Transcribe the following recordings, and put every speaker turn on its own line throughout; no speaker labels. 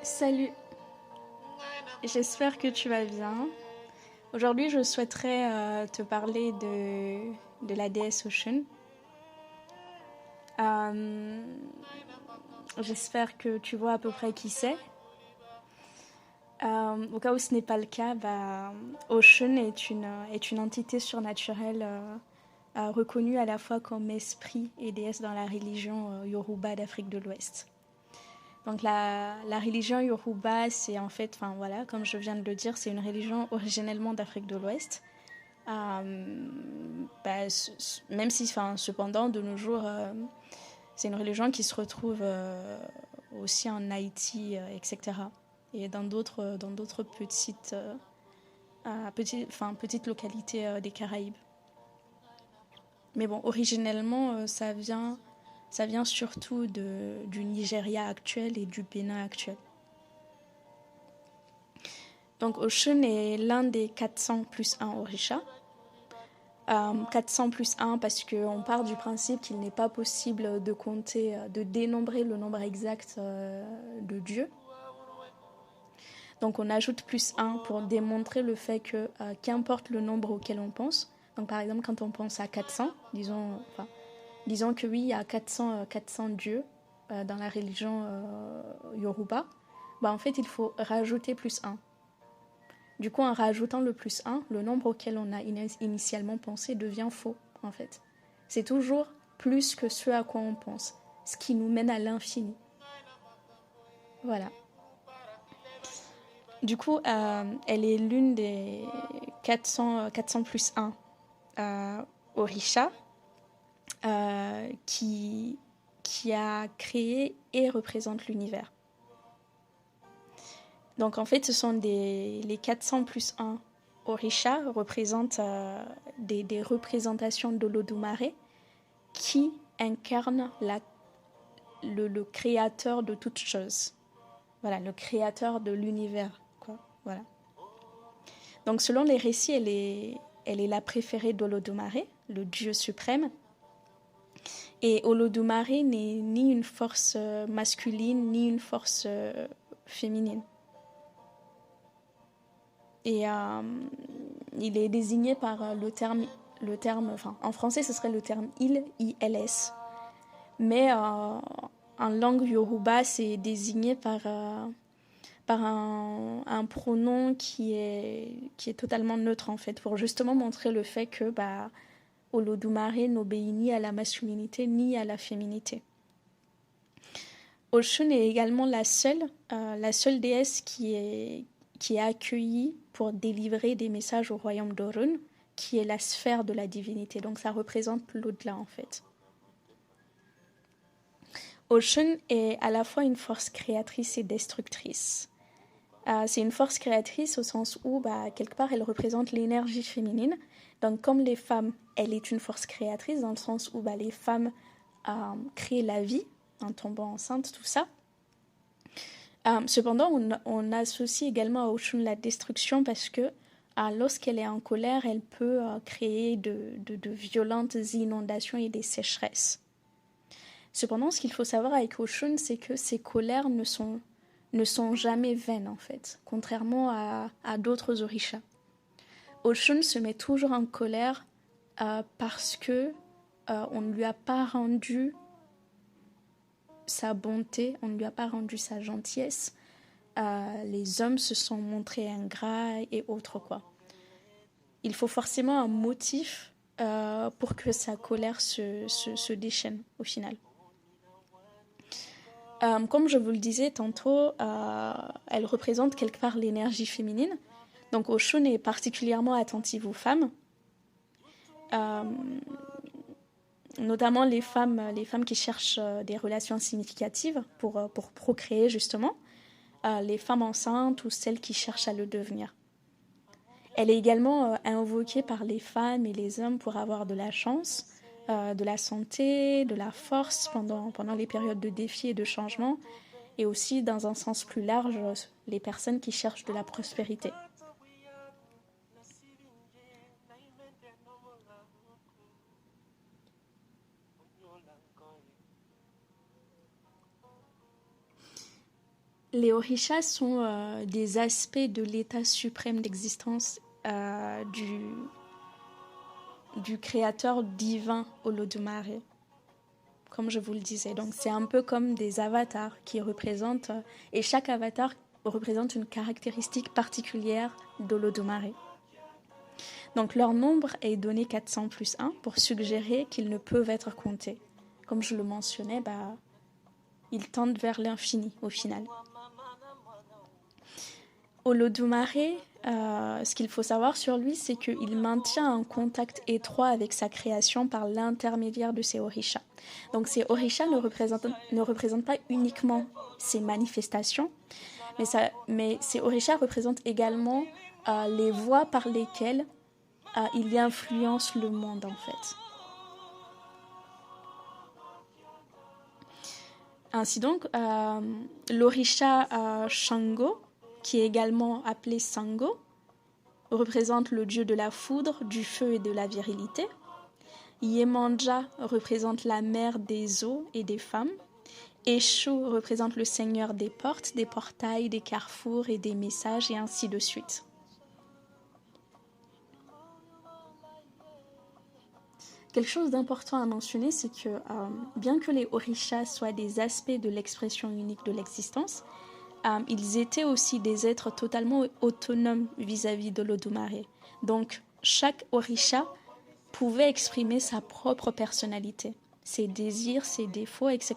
Salut, j'espère que tu vas bien. Aujourd'hui, je souhaiterais te parler de la déesse Oshun. J'espère que tu vois à peu près qui c'est. Au cas où ce n'est pas le cas, Oshun est une entité surnaturelle reconnue à la fois comme esprit et déesse dans la religion Yoruba d'Afrique de l'Ouest. Donc la religion Yoruba, c'est en fait, voilà, comme je viens de le dire, c'est une religion originellement d'Afrique de l'Ouest. Même si, cependant, de nos jours, c'est une religion qui se retrouve aussi en Haïti, etc. Et dans d'autres petites localités des Caraïbes. Mais bon, originellement, ça vient surtout du Nigeria actuel et du Bénin actuel. Donc Oshun est l'un des 400 plus 1 Orisha. 400 plus 1 parce qu'on part du principe qu'il n'est pas possible de compter, de dénombrer le nombre exact de Dieu. Donc on ajoute plus 1 pour démontrer le fait que qu'importe le nombre auquel on pense, donc par exemple quand on pense à 400, disons que oui, il y a 400 dieux dans la religion Yoruba, en fait il faut rajouter plus 1. Du coup, en rajoutant le plus 1, le nombre auquel on a initialement pensé devient faux, en fait. C'est toujours plus que ce à quoi on pense, ce qui nous mène à l'infini. Voilà. Du coup, elle est l'une des 400 plus 1 Orisha qui a créé et représente l'univers. Donc en fait, ce sont les 400 plus 1 Orisha représentent des représentations d'Olodumare qui incarnent le créateur de toutes choses. Voilà, le créateur de l'univers, quoi. Voilà. Donc selon les récits, elle est la préférée d'Olodumare, le dieu suprême. Et Olodumare n'est ni une force masculine, ni une force féminine. Et il est désigné par le terme, en français ce serait le terme il, I-L-S. Mais en langue Yoruba, c'est désigné par un pronom qui est totalement neutre en fait, pour justement montrer le fait que Olodumare n'obéit ni à la masculinité ni à la féminité. Oshun est également la seule déesse qui est accueillie pour délivrer des messages au royaume d'Orun, qui est la sphère de la divinité. Donc ça représente l'au-delà en fait. Oshun est à la fois une force créatrice et destructrice. C'est une force créatrice au sens où, quelque part, elle représente l'énergie féminine. Donc comme les femmes, elle est une force créatrice dans le sens où les femmes créent la vie en tombant enceinte, tout ça. Cependant, on associe également à Oshun la destruction parce que lorsqu'elle est en colère, elle peut créer de violentes inondations et des sécheresses. Cependant, ce qu'il faut savoir avec Oshun, c'est que ses colères ne sont jamais vaines, en fait, contrairement à d'autres orishas. Oshun se met toujours en colère parce que on ne lui a pas rendu sa bonté, on ne lui a pas rendu sa gentillesse. Les hommes se sont montrés ingrats et autres, quoi. Il faut forcément un motif pour que sa colère se déchaîne au final. Comme je vous le disais tantôt, elle représente quelque part l'énergie féminine. Donc Oshun est particulièrement attentive aux femmes. notamment les femmes qui cherchent des relations significatives pour procréer justement, les femmes enceintes ou celles qui cherchent à le devenir. Elle est également invoquée par les femmes et les hommes pour avoir de la chance, de la santé, de la force pendant les périodes de défis et de changement, et aussi dans un sens plus large, les personnes qui cherchent de la prospérité. Les orishas sont des aspects de l'état suprême d'existence du créateur divin Olodumare, comme je vous le disais. Donc c'est un peu comme des avatars qui représentent, et chaque avatar représente une caractéristique particulière d'Olodumare. Donc leur nombre est donné 400 plus 1 pour suggérer qu'ils ne peuvent être comptés. Comme je le mentionnais, ils tendent vers l'infini au final. Olodumare, ce qu'il faut savoir sur lui, c'est qu'il maintient un contact étroit avec sa création par l'intermédiaire de ses orishas. Donc ces orishas ne représentent pas uniquement ses manifestations, mais ces orishas représentent également les voies par lesquelles il influence le monde en fait. Ainsi donc, l'orisha Shango, qui est également appelé Sango, représente le dieu de la foudre, du feu et de la virilité. Yemanja représente la mère des eaux et des femmes. Eshu représente le seigneur des portes, des portails, des carrefours et des messages, et ainsi de suite. Quelque chose d'important à mentionner, c'est que bien que les orishas soient des aspects de l'expression unique de l'existence, ils étaient aussi des êtres totalement autonomes vis-à-vis d'Olodumare. Donc, chaque orisha pouvait exprimer sa propre personnalité, ses désirs, ses défauts, etc.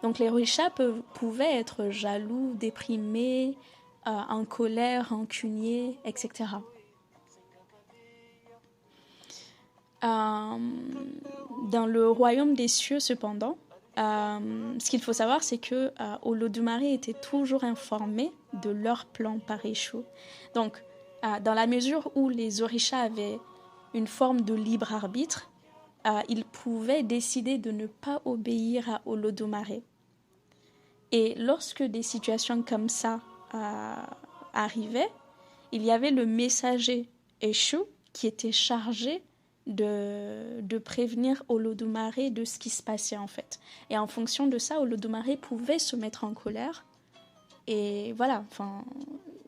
Donc, les orishas pouvaient être jaloux, déprimés, en colère, rancuniers, etc. Dans le royaume des cieux, cependant, ce qu'il faut savoir, c'est que Olodumare était toujours informé de leur plan par Eshu. Donc, dans la mesure où les orishas avaient une forme de libre arbitre, ils pouvaient décider de ne pas obéir à Olodumare. Et lorsque des situations comme ça arrivaient, il y avait le messager Eshu qui était chargé de prévenir Olodumare de ce qui se passait en fait. Et en fonction de ça, Olodumare pouvait se mettre en colère. Et voilà,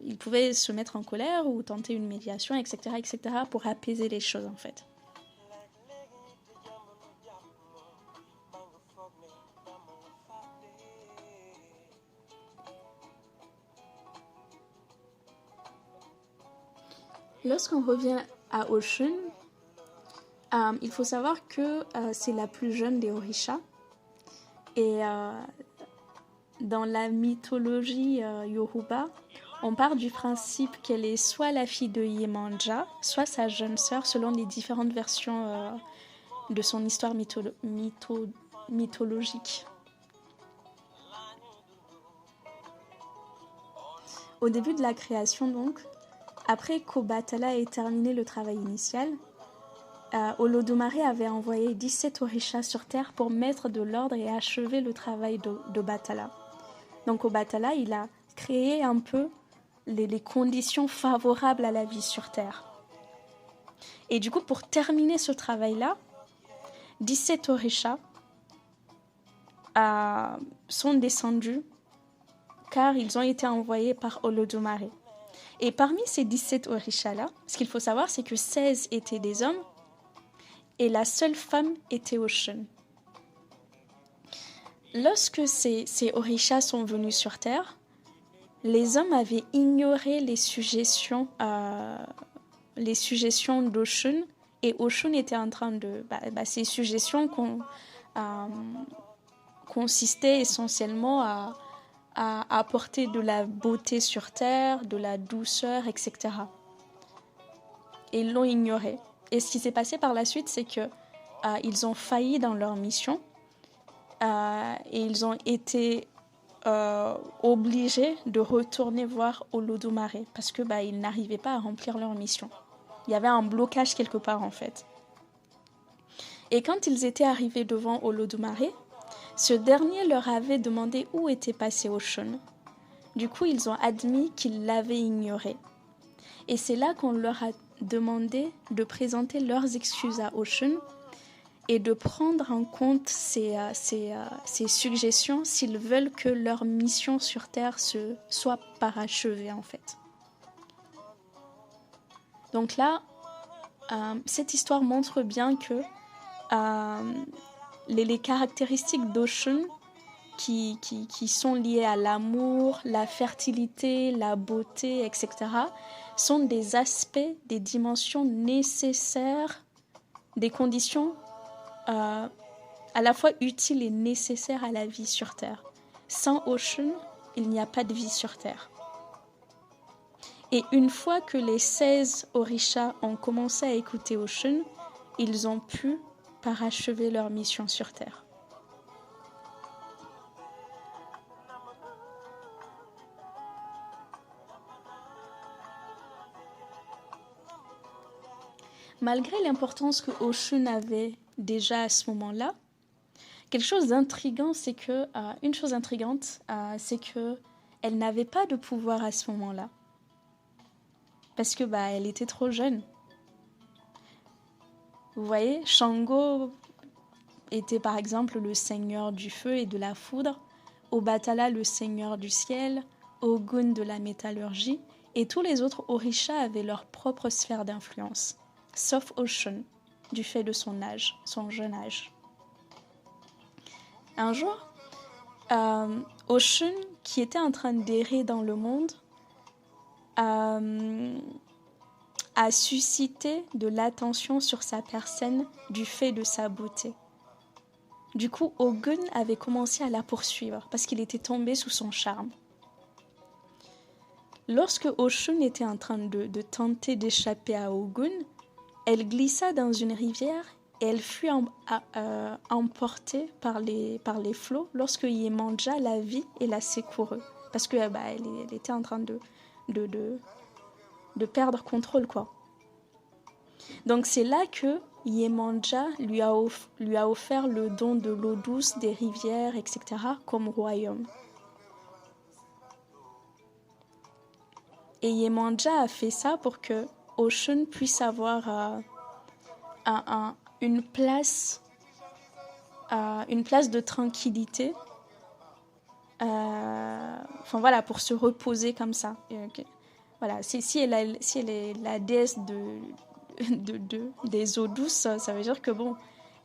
il pouvait se mettre en colère ou tenter une médiation, etc., pour apaiser les choses en fait. Lorsqu'on revient à Oshun, il faut savoir que c'est la plus jeune des orishas. Et dans la mythologie Yoruba, on part du principe qu'elle est soit la fille de Yemanja, soit sa jeune sœur, selon les différentes versions de son histoire mythologique. Au début de la création, donc, après qu'Obatala ait terminé le travail initial, Olodumare avait envoyé 17 orishas sur Terre pour mettre de l'ordre et achever le travail d'Obatala. Donc Obatala, il a créé un peu les conditions favorables à la vie sur Terre. Et du coup, pour terminer ce travail-là, 17 orishas sont descendus car ils ont été envoyés par Olodumare. Et parmi ces 17 orishas-là, ce qu'il faut savoir, c'est que 16 étaient des hommes et la seule femme était Oshun. Lorsque ces orishas sont venus sur Terre, les hommes avaient ignoré les suggestions d'Oshun, et Oshun était en train de... ces suggestions consistaient essentiellement à apporter de la beauté sur Terre, de la douceur, etc. Et ils l'ont ignoré. Et ce qui s'est passé par la suite, c'est que ils ont failli dans leur mission et ils ont été obligés de retourner voir Olodumare parce que ils n'arrivaient pas à remplir leur mission. Il y avait un blocage quelque part en fait. Et quand ils étaient arrivés devant Olodumare, ce dernier leur avait demandé où était passé Oshun. Du coup, ils ont admis qu'ils l'avaient ignoré. Et c'est là qu'on leur a demandé de présenter leurs excuses à Oshun et de prendre en compte ces suggestions s'ils veulent que leur mission sur Terre soit parachevée en fait. Donc là, cette histoire montre bien que les caractéristiques d'Oshun qui sont liées à l'amour, la fertilité, la beauté, etc., sont des aspects, des dimensions nécessaires, des conditions à la fois utiles et nécessaires à la vie sur Terre. Sans Oshun, il n'y a pas de vie sur Terre. Et une fois que les 16 orishas ont commencé à écouter Oshun, ils ont pu parachever leur mission sur Terre. Malgré l'importance que Oshun avait déjà à ce moment-là, une chose intrigante, c'est que elle n'avait pas de pouvoir à ce moment-là, parce que elle était trop jeune. Vous voyez, Shango était par exemple le seigneur du feu et de la foudre, Obatala le seigneur du ciel, Ogun de la métallurgie, et tous les autres orishas avaient leur propre sphère d'influence, sauf Oshun, du fait de son âge, son jeune âge. Un jour, Oshun, qui était en train d'errer dans le monde, a suscité de l'attention sur sa personne du fait de sa beauté. Du coup, Ogun avait commencé à la poursuivre parce qu'il était tombé sous son charme. Lorsque Oshun était en train de tenter d'échapper à Ogun, elle glissa dans une rivière et elle fut emportée par les flots lorsque Yemanja la vit et la secourut. Parce que elle était en train de perdre contrôle, quoi. Donc c'est là que Yemanja lui a offert le don de l'eau douce, des rivières, etc. comme royaume. Et Yemanja a fait ça pour que Oshun puisse avoir une place de tranquillité, pour se reposer comme ça. Okay. Voilà, si elle est la déesse des eaux douces, ça veut dire que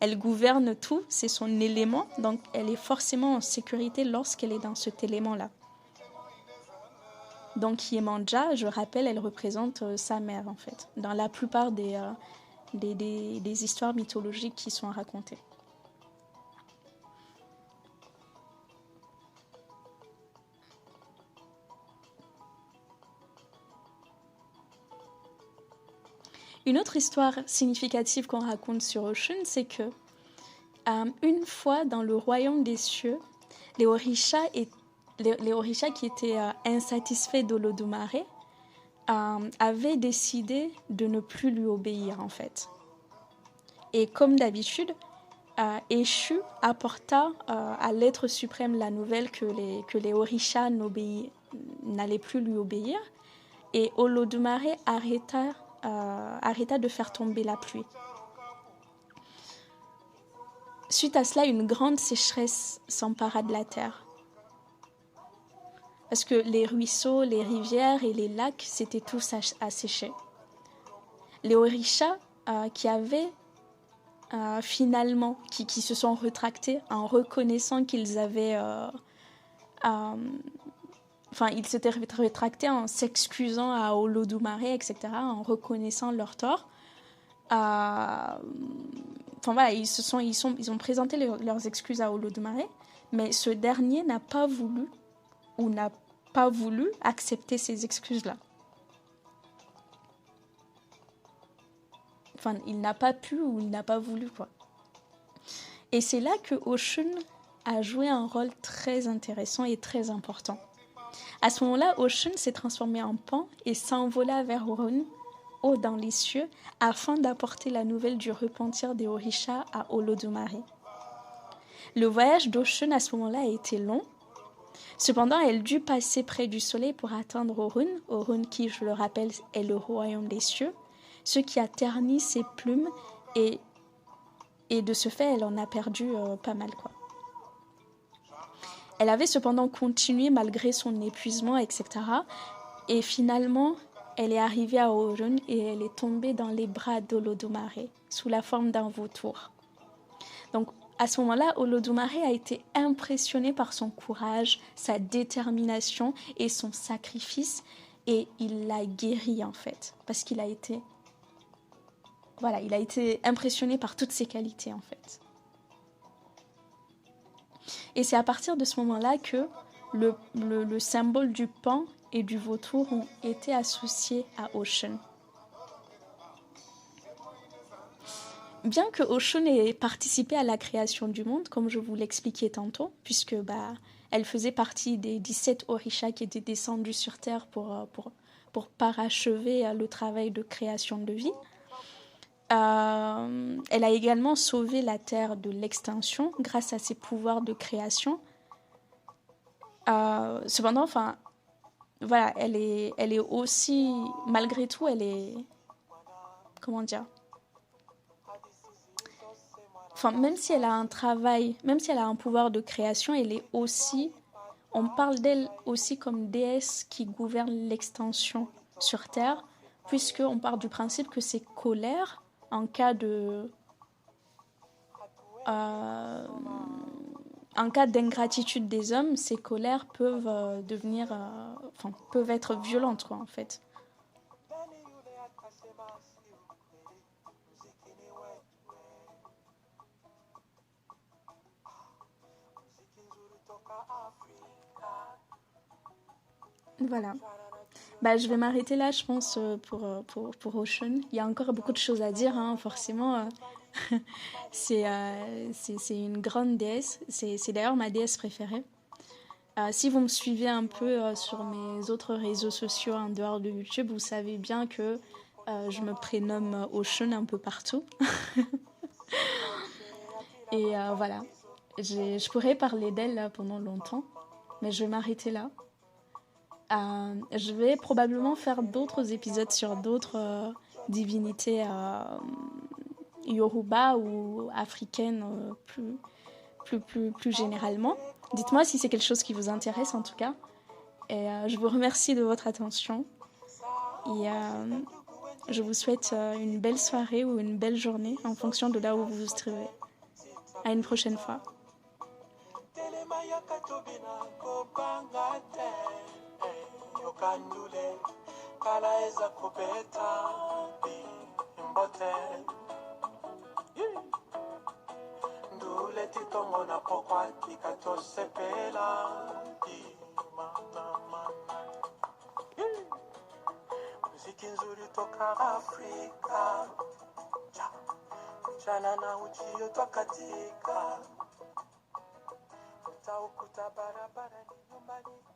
elle gouverne tout, c'est son élément, donc elle est forcément en sécurité lorsqu'elle est dans cet élément-là. Donc Yemanja, je rappelle, elle représente sa mère en fait, dans la plupart des histoires mythologiques qui sont racontées. Une autre histoire significative qu'on raconte sur Oshun, c'est que une fois dans le royaume des cieux, les orishas qui étaient insatisfaits d'Olodumare avaient décidé de ne plus lui obéir en fait. Et comme d'habitude, Eshu apporta à l'être suprême la nouvelle que les orishas n'allaient plus lui obéir, et Olodumare arrêta de faire tomber la pluie. Suite à cela, une grande sécheresse s'empara de la terre. Parce que les ruisseaux, les rivières et les lacs s'étaient tous asséchés. Les orishas qui avaient finalement, qui se sont rétractés en reconnaissant qu'ils avaient... ils s'étaient rétractés en s'excusant à Olodumare, etc., en reconnaissant leur tort. Ils ont présenté leurs excuses à Olodumare, mais ce dernier n'a pas voulu accepter ces excuses-là. Il n'a pas pu ou il n'a pas voulu, quoi. Et c'est là que Oshun a joué un rôle très intéressant et très important. À ce moment-là, Oshun s'est transformé en Pan et s'envola vers Orun, haut dans les cieux, afin d'apporter la nouvelle du repentir des Orishas à Olodumare. Le voyage d'Oshun à ce moment-là a été long. Cependant, elle dut passer près du soleil pour atteindre Orun, Orun qui, je le rappelle, est le royaume des cieux, ce qui a terni ses plumes et de ce fait, elle en a perdu pas mal, quoi. Elle avait cependant continué malgré son épuisement, etc. Et finalement, elle est arrivée à Orun et elle est tombée dans les bras d'Olodumare sous la forme d'un vautour. Donc, à ce moment-là, Olodumare a été impressionné par son courage, sa détermination et son sacrifice, et il l'a guéri en fait, parce qu'il a été, voilà, il a été impressionné par toutes ses qualités en fait. Et c'est à partir de ce moment-là que le symbole du pan et du vautour ont été associés à Oshun. Bien que Oshun ait participé à la création du monde, comme je vous l'expliquais tantôt, puisque elle faisait partie des 17 Orishas qui étaient descendus sur Terre pour parachever le travail de création de vie, elle a également sauvé la Terre de l'extinction grâce à ses pouvoirs de création. Cependant, voilà, elle est aussi, malgré tout, elle est, comment dire, même si elle a un travail, même si elle a un pouvoir de création, elle est aussi, on parle d'elle aussi comme déesse qui gouverne l'extension sur Terre, puisqu'on part du principe que ses colères, en cas d'ingratitude des hommes, ces colères peuvent peuvent être violentes, quoi, en fait. Voilà. Je vais m'arrêter là, je pense, pour Oshun. Il y a encore beaucoup de choses à dire, hein, forcément. C'est une grande déesse. C'est d'ailleurs ma déesse préférée. Si vous me suivez un peu sur mes autres réseaux sociaux en dehors de YouTube, vous savez bien que je me prénomme Oshun un peu partout. Et voilà. Je pourrais parler d'elle pendant longtemps, mais je vais m'arrêter là. Je vais probablement faire d'autres épisodes sur d'autres divinités Yoruba ou africaines plus généralement. Dites-moi si c'est quelque chose qui vous intéresse en tout cas. Et je vous remercie de votre attention. Et je vous souhaite une belle soirée ou une belle journée en fonction de là où vous vous trouvez. À une prochaine fois. Ndule titongo na pokwa tikatosepela muziki nzuri toka Afrika mchana na ujio twakatika utaukuta barabara ni nyumbani.